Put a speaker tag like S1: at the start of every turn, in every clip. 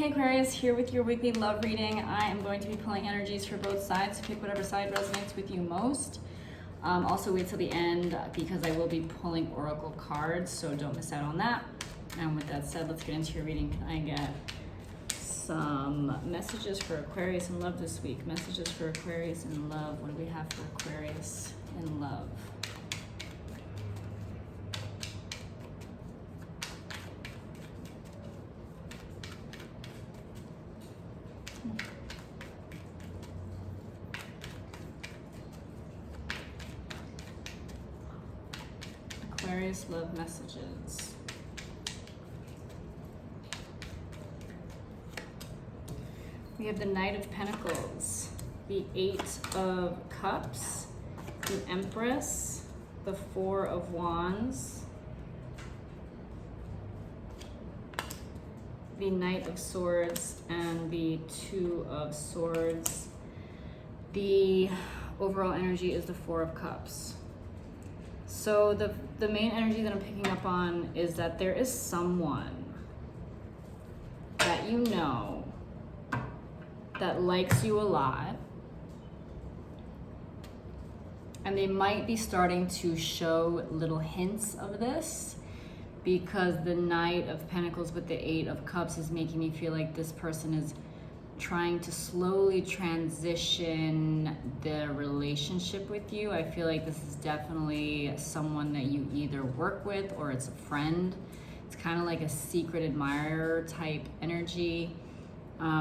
S1: Hey Aquarius, here with your weekly love reading. I am going to be pulling energies for both sides. Pick whatever side resonates with you most. Also wait till the end because I will be pulling oracle cards, so don't miss out on that. And with that said, let's get into your reading. Can I get some messages for Aquarius in love this week? Messages for Aquarius in love. What do we have for Aquarius in love? Aquarius love messages. We have the Knight of Pentacles, the Eight of Cups, the Empress, the Four of Wands, the Knight of Swords, and the Two of Swords. The overall energy is the Four of Cups. So the main energy that I'm picking up on is that there is someone that you know that likes you a lot, and they might be starting to show little hints of this because the Knight of Pentacles with the Eight of Cups is making me feel like this person is trying to slowly transition the relationship with you. I feel like this is definitely someone that you either work with or it's a friend. It's kind of like a secret admirer type energy.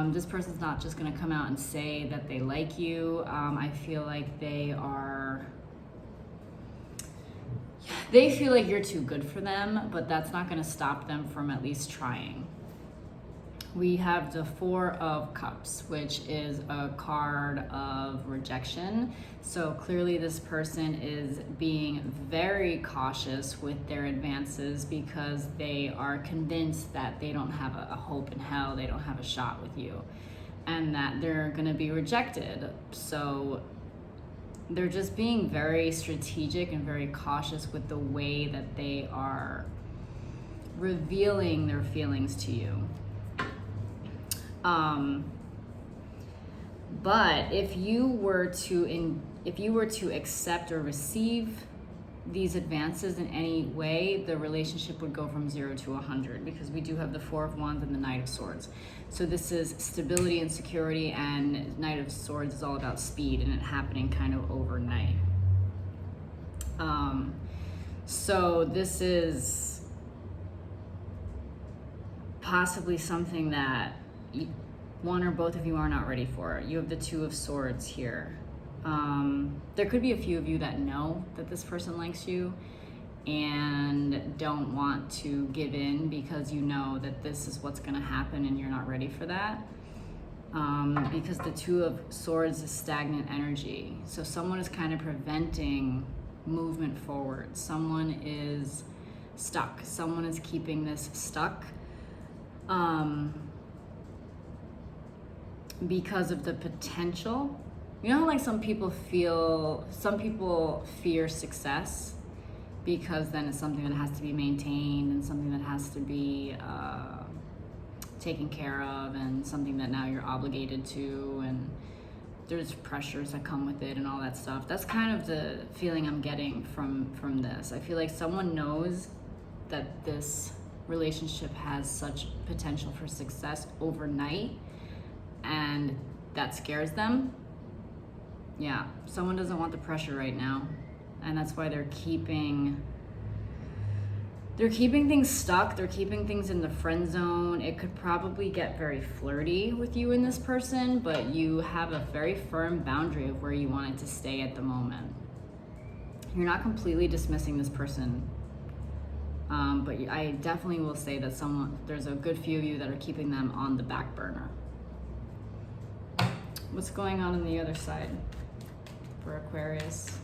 S1: This person's not just gonna come out and say that they like you. I feel like they feel like you're too good for them, but that's not gonna stop them from at least trying. We have the Four of Cups, which is a card of rejection. So clearly this person is being very cautious with their advances because they are convinced that they don't have a hope in hell, they don't have a shot with you, and that they're gonna be rejected. So they're just being very strategic and very cautious with the way that they are revealing their feelings to you. But if you were to accept or receive these advances in any way, the relationship would go from 0 to 100 because we do have the Four of Wands and the Knight of Swords. So this is stability and security, and Knight of Swords is all about speed and it happening kind of overnight. So this is possibly something that one or both of you are not ready for. You have the Two of Swords here. There could be a few of you that know that this person likes you and don't want to give in because you know that this is what's going to happen and you're not ready for that. Because the Two of Swords is stagnant energy. So someone is kind of preventing movement forward. Someone is stuck. Someone is keeping this stuck. Because of the potential. You know how like some people fear success because then it's something that has to be maintained and something that has to be taken care of and something that now you're obligated to, and there's pressures that come with it and all that stuff. That's kind of the feeling I'm getting from this. I feel like someone knows that this relationship has such potential for success overnight, and that scares them. Yeah, someone doesn't want the pressure right now, and that's why they're keeping things stuck. They're keeping things in the friend zone. It could probably get very flirty with you and this person, but you have a very firm boundary of where you want it to stay at the moment. You're not completely dismissing this person, but I definitely will say that there's a good few of you that are keeping them on the back burner. What's going on the other side for Aquarius?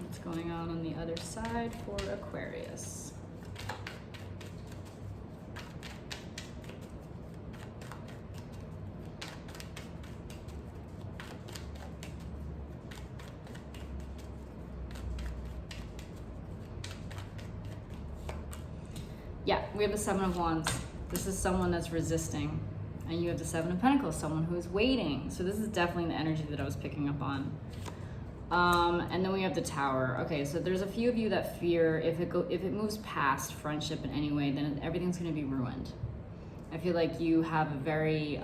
S1: What's going on the other side for Aquarius? Yeah, we have the Seven of Wands. This is someone that's resisting. And you have the Seven of Pentacles, someone who is waiting. So this is definitely the energy that I was picking up on. And then we have the Tower. Okay, so there's a few of you that fear if it moves past friendship in any way, then everything's going to be ruined. I feel like you have a very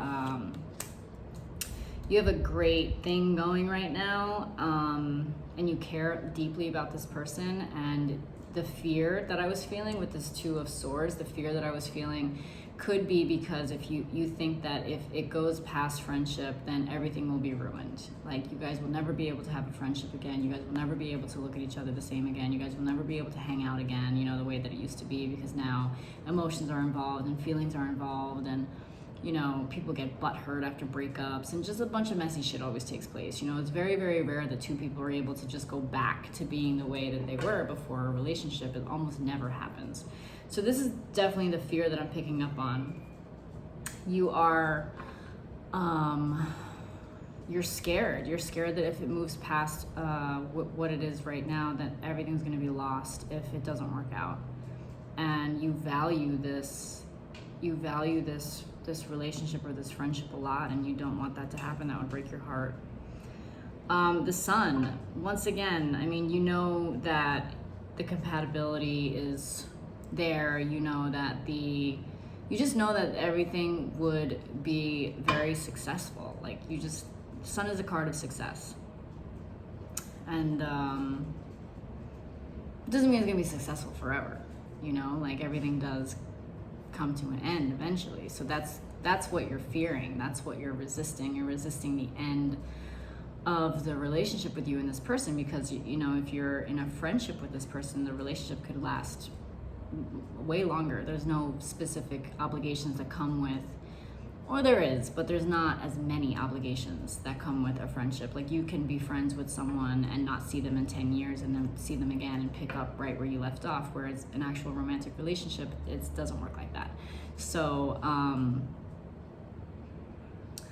S1: you have a great thing going right now, and you care deeply about this person. And the fear that I was feeling with this Two of Swords, the fear that I was feeling could be because if you think that if it goes past friendship, then everything will be ruined. Like, you guys will never be able to have a friendship again. You guys will never be able to look at each other the same again. You guys will never be able to hang out again, you know, the way that it used to be, because now emotions are involved and feelings are involved, and you know, people get butthurt after breakups, and just a bunch of messy shit always takes place. You know, it's very, very rare that two people are able to just go back to being the way that they were before a relationship. It almost never happens. So this is definitely the fear that I'm picking up on. You are, you're scared. You're scared that if it moves past what it is right now, that everything's gonna be lost if it doesn't work out. And you value this relationship or this friendship a lot, and you don't want that to happen. That would break your heart. The Sun, once again, I mean, you know that the compatibility is there. You know that you just know that everything would be very successful. Like, Sun is a card of success, and it doesn't mean it's gonna be successful forever. You know, like, everything does come to an end eventually. So that's what you're fearing. That's what you're resisting. You're resisting the end of the relationship with you and this person, because you know, if you're in a friendship with this person, the relationship could last way longer. There's no specific obligations that come with, or there is, but there's not as many obligations that come with a friendship. Like, you can be friends with someone and not see them in 10 years and then see them again and pick up right where you left off, whereas an actual romantic relationship, it doesn't work like that. So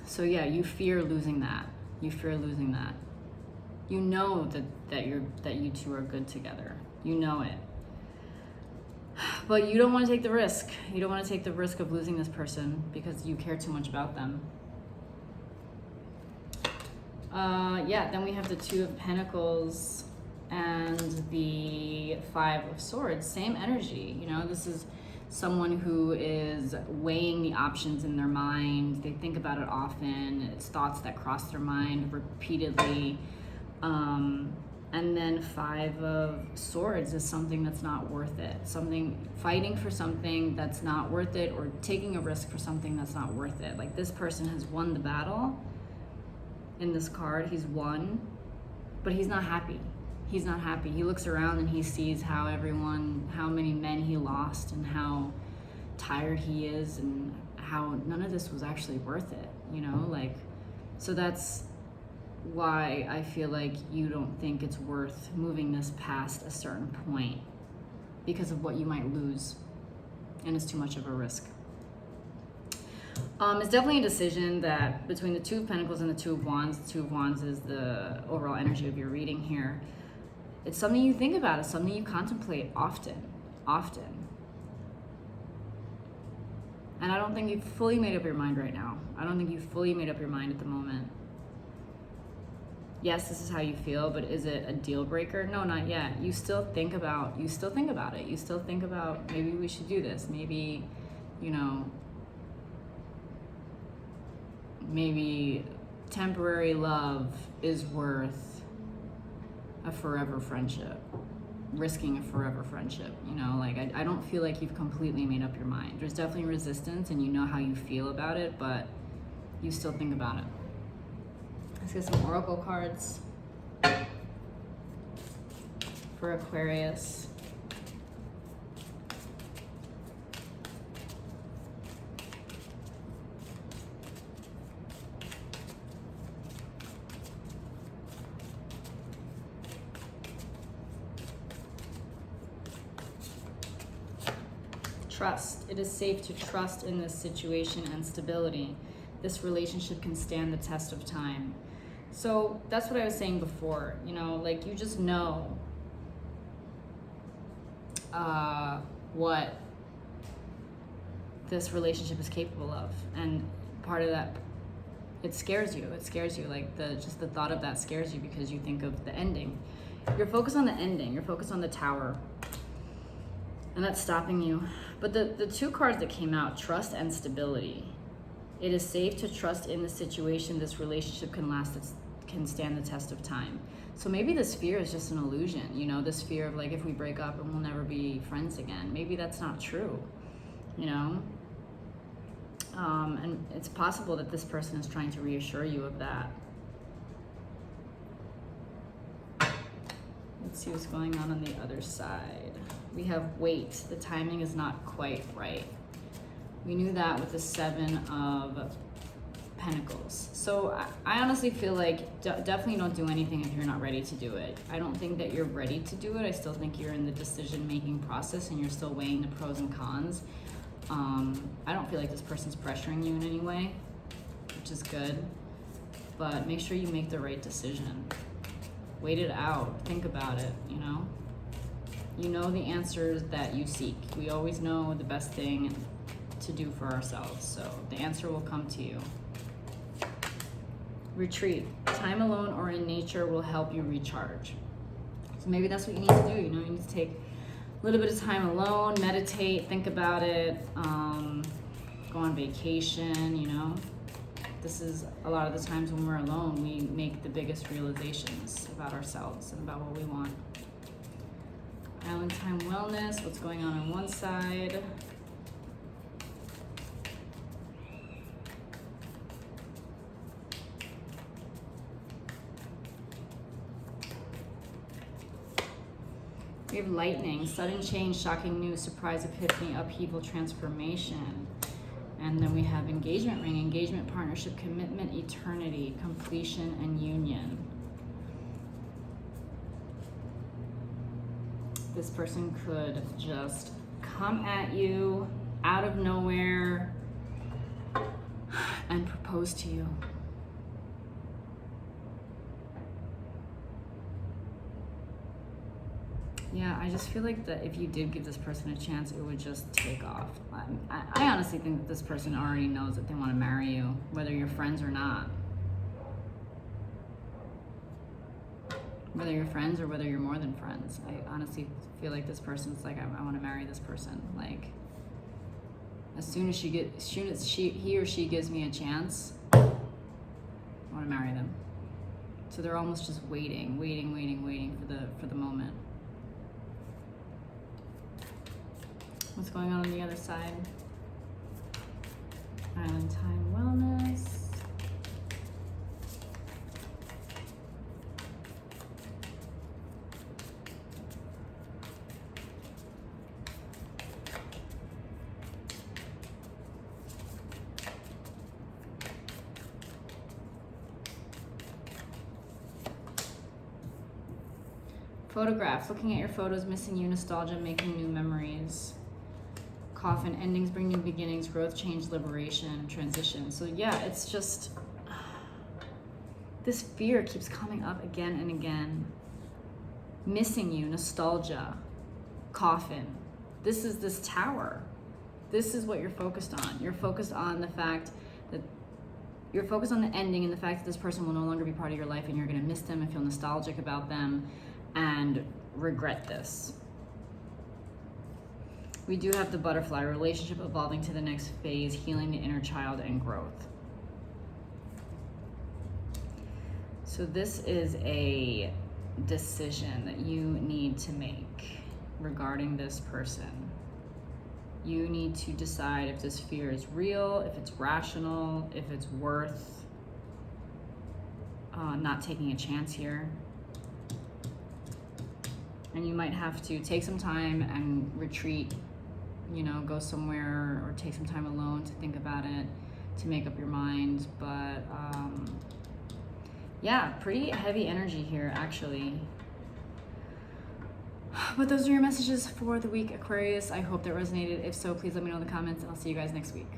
S1: so yeah, you fear losing that. You fear losing that. You know that you two are good together. You know it. But you don't want to take the risk. You don't want to take the risk of losing this person because you care too much about them. Yeah, then we have the Two of Pentacles and the Five of Swords. Same energy. You know, this is someone who is weighing the options in their mind. They think about it often. It's thoughts that cross their mind repeatedly. And then Five of Swords is something that's not worth it. Fighting for something that's not worth it, or taking a risk for something that's not worth it. Like, this person has won the battle in this card. He's won, but he's not happy. He's not happy. He looks around and he sees how many men he lost, and how tired he is, and how none of this was actually worth it, you know? Like, so that's why I feel like you don't think it's worth moving this past a certain point, because of what you might lose, and it's too much of a risk. It's definitely a decision that between the Two of Pentacles and the Two of Wands. The Two of Wands is the overall energy of your reading here. It's something you think about. It's something you contemplate often. And I don't think you've fully made up your mind right now. I don't think you've fully made up your mind at the moment. Yes, this is how you feel, but is it a deal breaker? No, not yet. You still think about it. You still think about, maybe we should do this. Maybe, you know, maybe temporary love is worth a forever friendship, risking a forever friendship. You know, like, I don't feel like you've completely made up your mind. There's definitely resistance, and you know how you feel about it, but you still think about it. Let's get some oracle cards for Aquarius. Trust. It is safe to trust in this situation and stability. This relationship can stand the test of time. So that's what I was saying before, you know, like, you just know what this relationship is capable of. And part of that, it scares you. Like just the thought of that scares you because you think of the ending. You're focused on the ending. You're focused on the Tower. And that's stopping you. But the two cards that came out, trust and stability. It is safe to trust in the situation. This relationship can stand the test of time. So maybe this fear is just an illusion, you know, this fear of like, if we break up and we'll never be friends again. Maybe that's not true, you know? And it's possible that this person is trying to reassure you of that. Let's see what's going on the other side. We have WAITE. The timing is not quite right. We knew that with the 7 of Pentacles. So I honestly feel like definitely don't do anything if you're not ready to do it. I don't think that you're ready to do it. I still think you're in the decision-making process and you're still weighing the pros and cons. I don't feel like this person's pressuring you in any way, which is good. But make sure you make the right decision. Wait it out. Think about it, you know? You know the answers that you seek. We always know the best thing to do for ourselves, so the answer will come to you. Retreat. Time alone or in nature will help you recharge. So maybe that's what you need to do. You know, you need to take a little bit of time alone, meditate, think about it, go on vacation, you know. This is a lot of the times when we're alone, we make the biggest realizations about ourselves and about what we want. Island time wellness, what's going on one side. We have lightning, sudden change, shocking news, surprise, epiphany, upheaval, transformation. And then we have engagement ring, engagement, partnership, commitment, eternity, completion, and union. This person could just come at you out of nowhere and propose to you. Yeah, I just feel like that if you did give this person a chance, it would just take off. I honestly think that this person already knows that they want to marry you, whether you're friends or not. Whether you're friends or whether you're more than friends. I honestly feel like this person's like, I want to marry this person. Like, as soon as he or she gives me a chance, I want to marry them. So they're almost just waiting for the moment. What's going on the other side? Island time wellness. Photographs, looking at your photos, missing you, nostalgia, making new memories. Coffin, endings bring new beginnings, growth, change, liberation, transition. So yeah, it's just, this fear keeps coming up again and again. Missing you, nostalgia, coffin. This is this tower. This is what you're focused on. You're focused on the fact that, you're focused on the ending and the fact that this person will no longer be part of your life and you're gonna miss them and feel nostalgic about them and regret this. We do have the butterfly, relationship evolving to the next phase, healing the inner child and growth. So this is a decision that you need to make regarding this person. You need to decide if this fear is real, if it's rational, if it's worth not taking a chance here. And you might have to take some time and retreat, you know, go somewhere or take some time alone to think about it, to make up your mind. But yeah, pretty heavy energy here, actually. But those are your messages for the week, Aquarius. I hope that resonated. If so, please let me know in the comments, and I'll see you guys next week.